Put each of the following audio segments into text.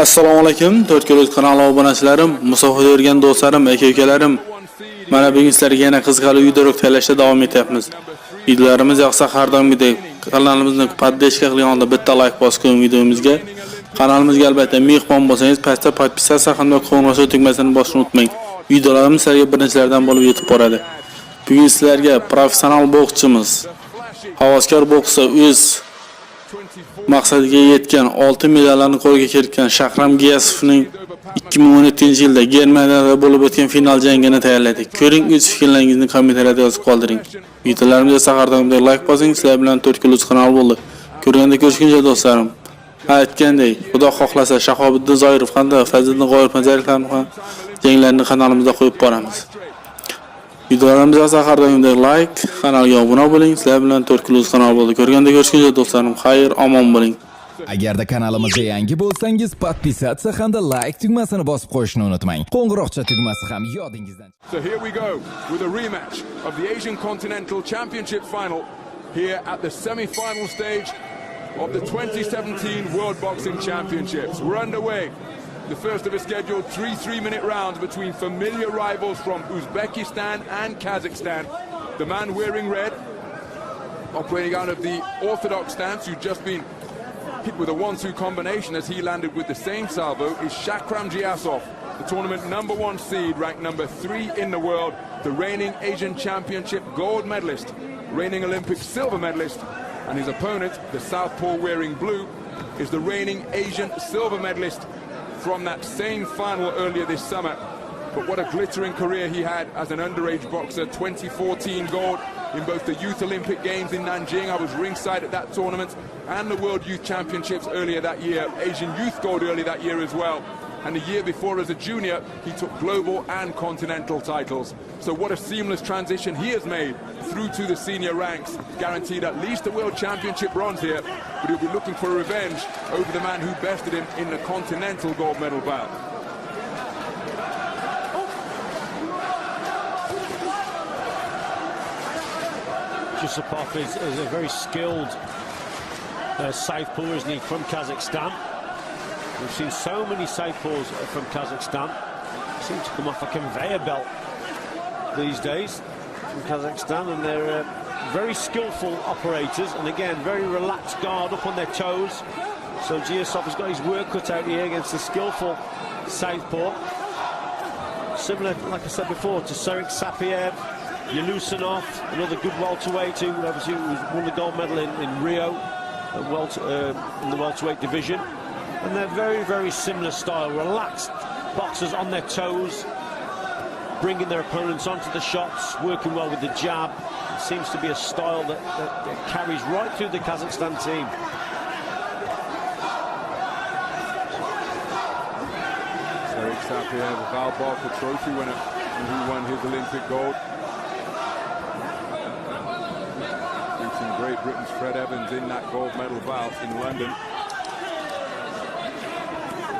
Assalomu alaykum, 4 kanal obunachilarim, musofirda yurgan do'stlarim, aka-ukalarim. Mana bugun sizlarga yana qiziqarli videolar tayyorlashda davom etyapmiz. Videolarimiz yoqsa har doimgidek kanalimizni podpishka qilgan holda bitta like bosing videomizga. Kanalimizga albatta mehmon bo'lsangiz, pastda podpisatsiya hamda qo'ng'iroq tugmasini bosishni unutmang. Videolarimiz sizlarga birinchilardan bo'lib yetib boradi. Bugun sizlarga professional bokschimiz, havaskor bokschi o'z maqsadiga yetgan oltin medallarni qo'lga kiritgan Shaxram Giyasovning 2017-yilda Germaniyada bo'lib o'tgan final jangini tayyorladik. Ko'ring, o'z fikrlaringizni kommentariyada yozib qoldiring. Videolarimizga sahardan like bosing, sizlar bilan 4 kanal bo'ldi. Ko'rganda ko'rishguncha do'stlarim. Aytgandek, Xudo xohlasa Shahobiddin Zoirov hamda Fazliddin G'oyibxonjarovlarning ham janglarini kanalimizda qo'yib boramiz. Videolarimizga sahardan like, kanalga obuna bo'ling, sizlar bilan 4 kanal bo'ldi. Ko'rganda ko'rishguncha do'stlarim, xayr, omon bo'ling. Agarda kanalimizga yangi bo'lsangiz, podpisatsiya hamda like tugmasini bosib qo'yishni unutmang. Qo'ng'iroqcha tugmasi ham yodingizdan. So here we go with a rematch of the Asian Continental Championship final here at the semi-final stage of the 2017 World Boxing Championships. We're underway. The first of a scheduled 3 3-minute rounds between familiar rivals from Uzbekistan and Kazakhstan. The man wearing red, operating out of the orthodox stance, who's just been hit with a 1-2 combination as he landed with the same salvo, is Shaxram Giyasov, the tournament #1 seed, ranked #3 in the world, the reigning Asian Championship gold medalist, reigning Olympic silver medalist, and his opponent, the southpaw wearing blue, is the reigning Asian silver medalist from that same final earlier this summer. But what a glittering career he had as an underage boxer. 2014 gold in both the Youth Olympic Games in Nanjing. I was ringside at that tournament, and the World Youth Championships earlier that year. Asian Youth gold earlier that year as well. And the year before as a junior, he took global and continental titles. So what a seamless transition he has made through to the senior ranks. Guaranteed at least a World Championship bronze here, but he'll be looking for revenge over the man who bested him in the continental gold medal bout. Giyasov is a very skilled southpaw, isn't he, from Kazakhstan. We've seen so many southpaws from Kazakhstan. Seem to come off a conveyor belt these days from Kazakhstan, and they're very skillful operators, and again, very relaxed guard up on their toes. So Giyasov has got his work cut out here against the skillful southpaw. Similar, like I said before, to Serek Sapiev, Yelusanov, another good welterweight who obviously won the gold medal in Rio in the welterweight division. And they're very, very similar style, relaxed boxers on their toes, bringing their opponents onto the shots, working well with the jab. It seems to be a style that carries right through the Kazakhstan team. Serek Sapiev, a Val Barker trophy winner, who won his Olympic gold. Beating Great Britain's Fred Evans in that gold medal bout in London.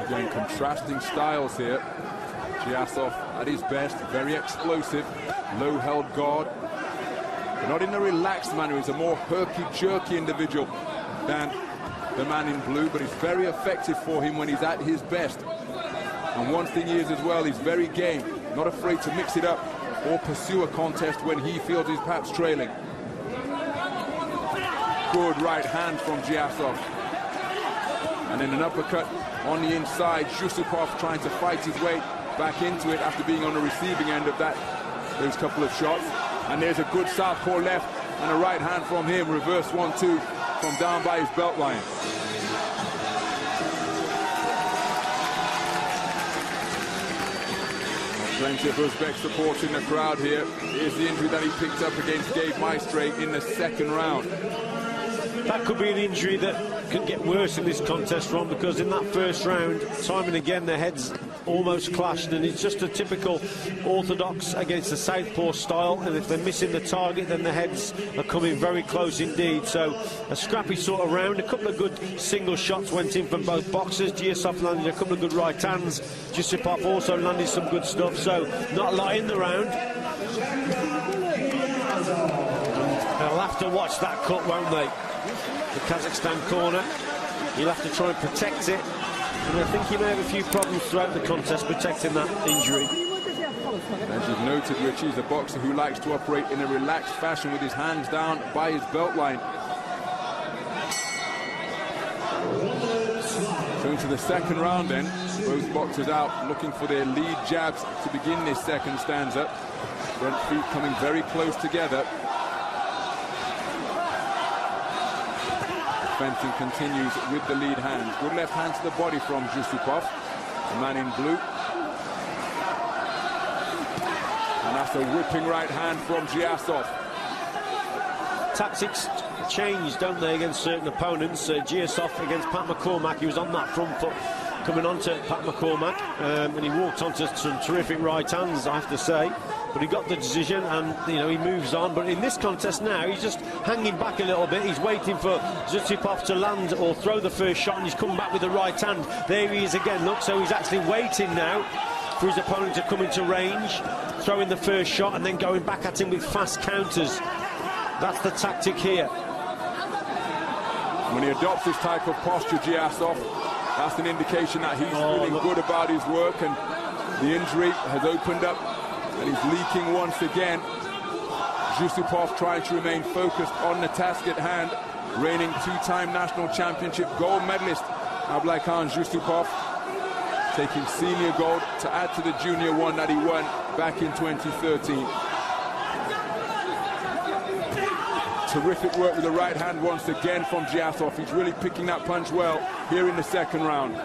Again, contrasting styles here. Giyasov at his best, very explosive, low-held guard, but not in a relaxed manner. He's a more herky-jerky individual than the man in blue, but it's very effective for him when he's at his best. And one thing is as well, he's very game, not afraid to mix it up or pursue a contest when he feels he's perhaps trailing. Good right hand from Giyasov. And then an uppercut on the inside. Yusupov trying to fight his way back into it after being on the receiving end of those couple of shots. And there's a good southpaw left and a right hand from him. Reverse 1-2 from down by his belt line. Plenty of Uzbek support in the crowd here. Here's the injury that he picked up against Gabe Maestre in the second round. That could be an injury that could get worse in this contest, Ron, because in that first round, time and again, their heads almost clashed, and it's just a typical orthodox against the southpaw style, and if they're missing the target, then the heads are coming very close indeed. So a scrappy sort of round. A couple of good single shots went in from both boxers. Giyasov landed a couple of good right hands. Yusupov also landed some good stuff, so not a lot in the round. They'll have to watch that cut, won't they? The Kazakhstan corner. He'll have to try and protect it And I think he may have a few problems throughout the contest protecting that injury. As you've noted, Richie is a boxer who likes to operate in a relaxed fashion with his hands down by his belt line. So into the second round then, both boxers out looking for their lead jabs to begin this second stanza. Front feet coming very close together. Fencing continues with the lead hand. Good left hand to the body from Yusupov, the man in blue. And that's a whipping right hand from Giyasov. Tactics change, don't they, against certain opponents. Giyasov against Pat McCormack, he was on that front foot coming on to Pat McCormack, and he walked onto some terrific right hands, I have to say. But he got the decision, and you know, he moves on. But in this contest now, he's just hanging back a little bit. He's waiting for Yusupov to land or throw the first shot, and he's come back with the right hand. There he is again, look, so he's actually waiting now for his opponent to come into range, throwing the first shot and then going back at him with fast counters. That's the tactic here. When he adopts this type of posture, Giyasov, that's an indication that he's feeling good about his work, and the injury has opened up and he's leaking once again. Yusupov trying to remain focused on the task at hand. Reigning two-time national championship gold medalist Ablaykan Yusupov, taking senior gold to add to the junior one that he won back in 2013. Terrific work with the right hand once again from Giyasov. He's really picking that punch well here in the second round.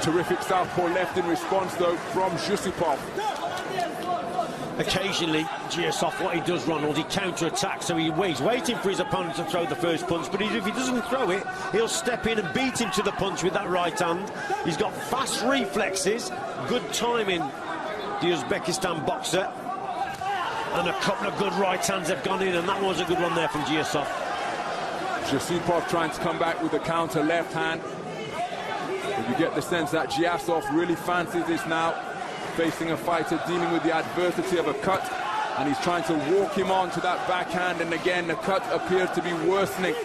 Terrific southpaw left in response though from Yusupov. Occasionally, Giyasov, what he does, Ronald, he counter-attacks, so he's waiting for his opponent to throw the first punch, but if he doesn't throw it, he'll step in and beat him to the punch with that right hand. He's got fast reflexes, good timing, the Uzbekistan boxer, and a couple of good right hands have gone in, and that was a good one there from Giyasov. Yusupov trying to come back with a counter left hand. But you get the sense that Giyasov really fancies this now, facing a fighter dealing with the adversity of a cut, and he's trying to walk him on to that backhand, and again the cut appears to be worsening.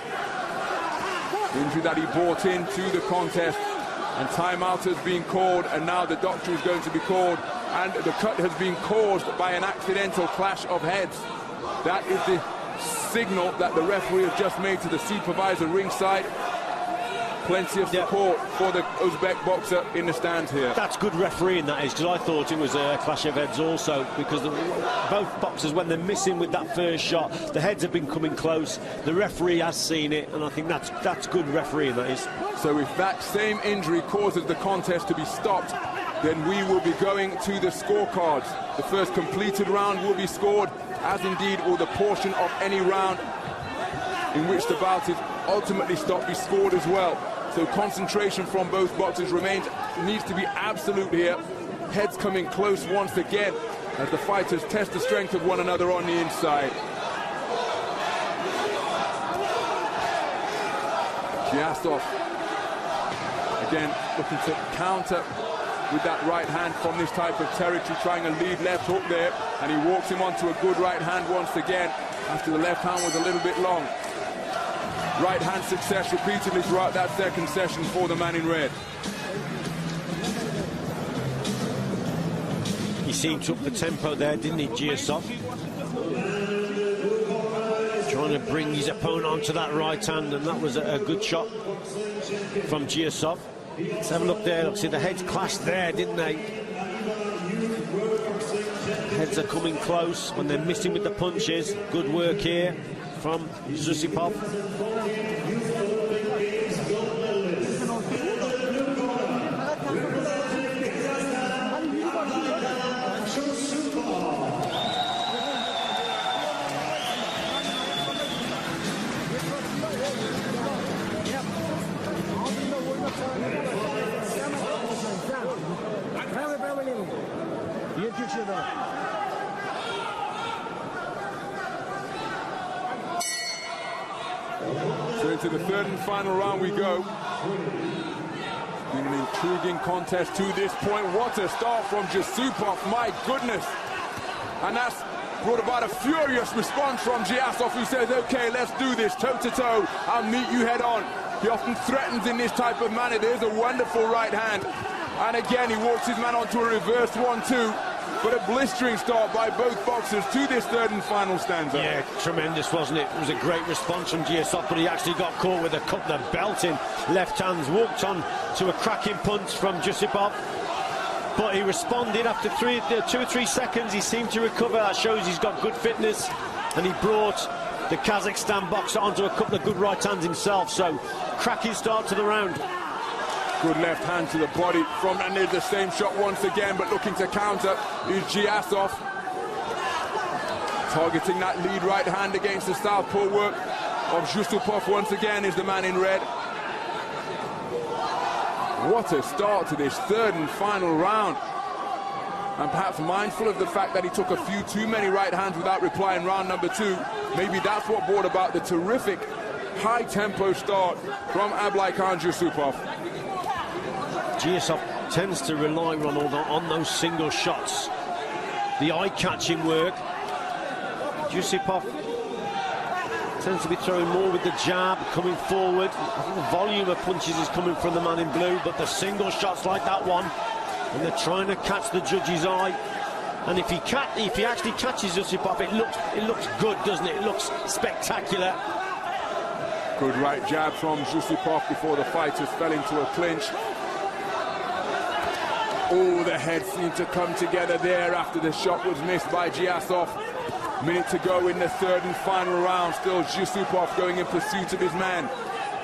The injury that he brought into the contest, and timeout has been called, and now the doctor is going to be called, and the cut has been caused by an accidental clash of heads. That is the signal that the referee has just made to the supervisor ringside. Plenty of support for the Uzbek boxer in the stands here. That's good refereeing, that is, because I thought it was a clash of heads also, because both boxers, when they're missing with that first shot, the heads have been coming close, the referee has seen it, and I think that's good refereeing, that is. So if that same injury causes the contest to be stopped, then we will be going to the scorecards. The first completed round will be scored, as indeed will the portion of any round in which the bout is ultimately stopped be scored as well. So concentration from both boxers needs to be absolute here. Heads coming close once again as the fighters test the strength of one another on the inside. Giyasov again looking to counter with that right hand from this type of territory, trying a lead left hook there, and he walks him onto a good right hand once again after the left hand was a little bit long. Right hand success repeatedly throughout that second session for the man in red. He seemed to up the tempo there, didn't he, Giyasov? Trying to bring his opponent onto that right hand, and that was a good shot from Giyasov. Let's have a look there. Look, see, the heads clashed there, didn't they? Heads are coming close when they're missing with the punches. Good work here from Yusupov. So into the third and final round we go. Been an intriguing contest to this point. What a start from Yusupov, my goodness. And that's brought about a furious response from Giyasov, who says, okay, let's do this toe-to-toe. I'll meet you head on. He often threatens in this type of manner. There's a wonderful right hand. And again, he walks his man onto a reverse 1-2. But a blistering start by both boxers to this third and final stanza. Yeah, tremendous, wasn't it? It was a great response from Giyasov, but he actually got caught with a couple of belting left hands. Walked on to a cracking punch from Giyasov, but he responded after 2 or 3 seconds. He seemed to recover. That shows he's got good fitness, and he brought the Kazakhstan boxer onto a couple of good right hands himself. So, cracking start to the round. Good left hand to the body from, and there's the same shot once again, but looking to counter is Giyasov. Targeting that lead right hand against the southpaw work of Yusupov once again is the man in red. What a start to this third and final round. And perhaps mindful of the fact that he took a few too many right hands without reply in round number 2. Maybe that's what brought about the terrific high-tempo start from Ablaykhan Yusupov. Giyasov tends to rely on those single shots, the eye-catching work. Yusupov tends to be throwing more with the jab, coming forward. I think the volume of punches is coming from the man in blue, but the single shots like that one, and they're trying to catch the judge's eye. And if he actually catches Yusupov, it looks good, doesn't it? It looks spectacular. Good right jab from Yusupov before the fighters fell into a clinch. Oh, the heads seem to come together there after the shot was missed by Giyasov. Minute to go in the third and final round. Still Yusupov going in pursuit of his man.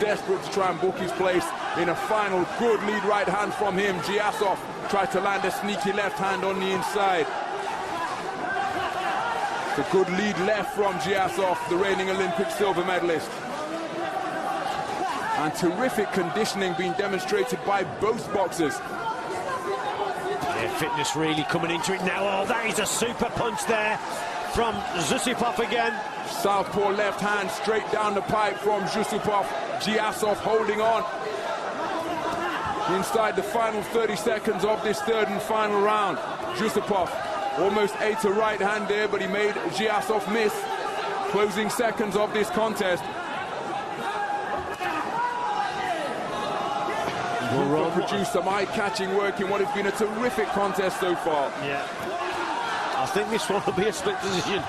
Desperate to try and book his place in a final good lead right hand from him. Giyasov tried to land a sneaky left hand on the inside. The good lead left from Giyasov, the reigning Olympic silver medalist. And terrific conditioning being demonstrated by both boxers. Yeah, fitness really coming into it now. Oh, that is a super punch there from Yusupov again. Southpaw left hand straight down the pipe from Yusupov. Giyasov holding on. Inside the final 30 seconds of this third and final round. Yusupov almost ate a right hand there, but he made Giyasov miss. Closing seconds of this contest. Will produce some eye-catching work in what has been a terrific contest so far. Yeah, I think this one will be a split decision.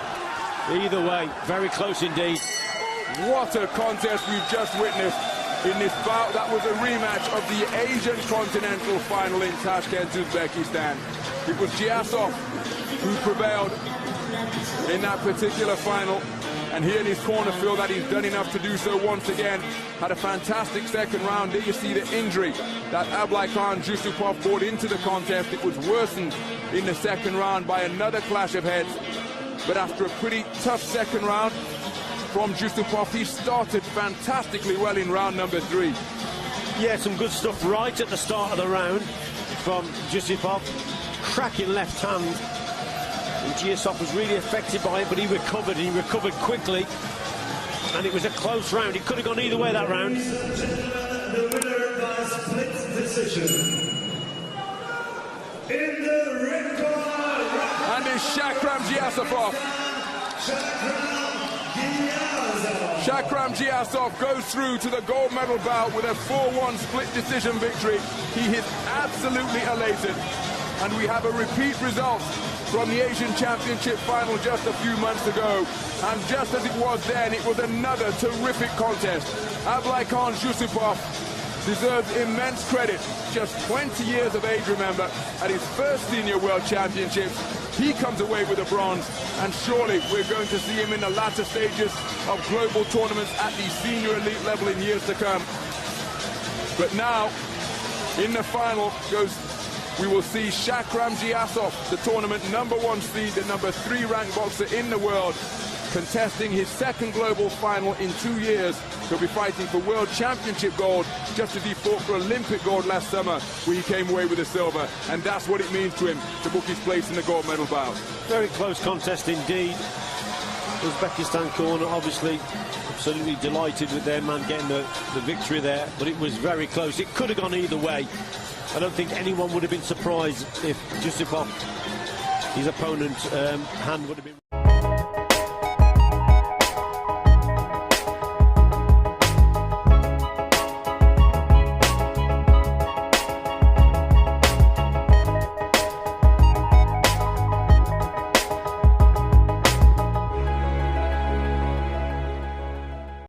Either way, very close indeed. What a contest we've just witnessed in this bout. That was a rematch of the Asian Continental Final in Tashkent, Uzbekistan. It was Giyasov who prevailed in that particular final. And here in his corner feel that he's done enough to do so once again. Had a fantastic second round. There you see the injury that Ablaykhan Yusupov brought into the contest. It was worsened in the second round by another clash of heads. But after a pretty tough second round from Yusupov, he started fantastically well in round number 3. Yeah, some good stuff right at the start of the round from Yusupov. Cracking left hand. And Giyasov was really affected by it, but he recovered quickly. And it was a close round. It could have gone either way, that round. The winner by split decision. In the red corner. And it's Shaxram Giyasov. Shaxram Giyasov goes through to the gold medal bout with a 4-1 split decision victory. He is absolutely elated. And we have a repeat result from the Asian Championship final just a few months ago. And just as it was then, it was another terrific contest. Ablaykhan Yusupov deserves immense credit. Just 20 years of age, remember, at his first Senior World Championships. He comes away with a bronze, and surely we're going to see him in the latter stages of global tournaments at the senior elite level in years to come. But now, in the final we will see Shaxram Giyasov, the tournament #1 seed, the #3 ranked boxer in the world, contesting his second global final in 2 years. He'll be fighting for World Championship gold, just as he fought for Olympic gold last summer, where he came away with a silver. And that's what it means to him to book his place in the gold medal bout. Very close contest indeed. Uzbekistan corner obviously absolutely delighted with their man getting the victory there, but it was very close. It could have gone either way. I don't think anyone would have been surprised if Yusupov, his opponent's hand would have been...